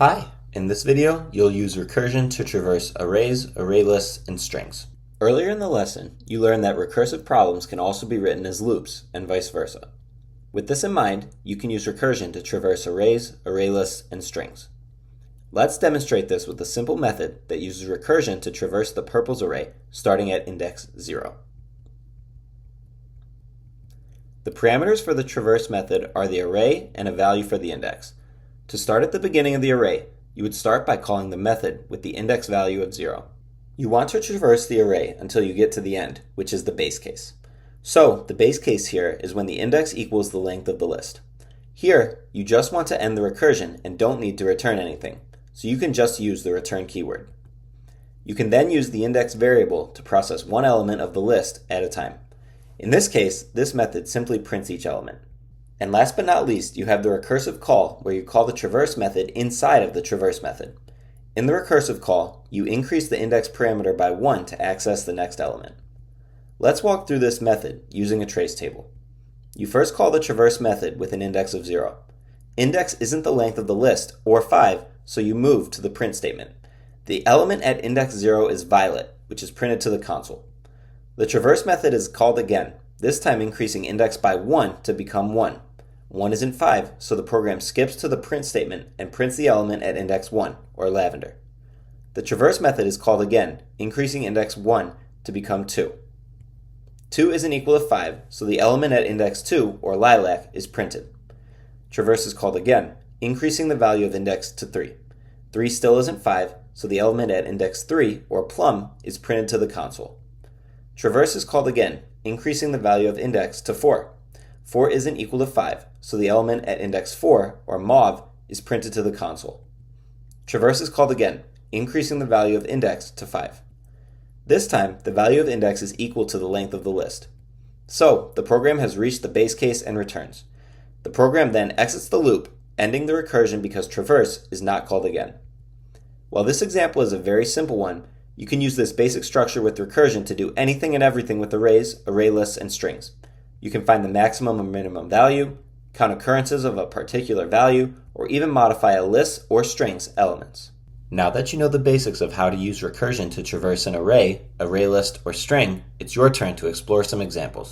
Hi! In this video, you'll use recursion to traverse arrays, array lists, and strings. Earlier in the lesson, you learned that recursive problems can also be written as loops, and vice versa. With this in mind, you can use recursion to traverse arrays, array lists, and strings. Let's demonstrate this with a simple method that uses recursion to traverse the purples array, starting at index 0. The parameters for the traverse method are the array and a value for the index. To start at the beginning of the array, you would start by calling the method with the index value of 0. You want to traverse the array until you get to the end, which is the base case. So, the base case here is when the index equals the length of the list. Here, you just want to end the recursion and don't need to return anything, so you can just use the return keyword. You can then use the index variable to process one element of the list at a time. In this case, this method simply prints each element. And last but not least, you have the recursive call where you call the traverse method inside of the traverse method. In the recursive call, you increase the index parameter by 1 to access the next element. Let's walk through this method using a trace table. You first call the traverse method with an index of 0. Index isn't the length of the list, or 5, so you move to the print statement. The element at index 0 is violet, which is printed to the console. The traverse method is called again, this time increasing index by 1 to become 1. 1 isn't 5, so the program skips to the print statement and prints the element at index 1, or lavender. The traverse method is called again, increasing index 1 to become 2. 2 isn't equal to 5, so the element at index 2, or lilac, is printed. Traverse is called again, increasing the value of index to 3. 3 still isn't 5, so the element at index 3, or plum, is printed to the console. Traverse is called again, increasing the value of index to 4. 4 isn't equal to 5, so the element at index 4, or mauve, is printed to the console. Traverse is called again, increasing the value of index to 5. This time, the value of index is equal to the length of the list. So, the program has reached the base case and returns. The program then exits the loop, ending the recursion because traverse is not called again. While this example is a very simple one, you can use this basic structure with recursion to do anything and everything with arrays, array lists, and strings. You can find the maximum or minimum value, count occurrences of a particular value, or even modify a list or string's elements. Now that you know the basics of how to use recursion to traverse an array, array list, or string, it's your turn to explore some examples.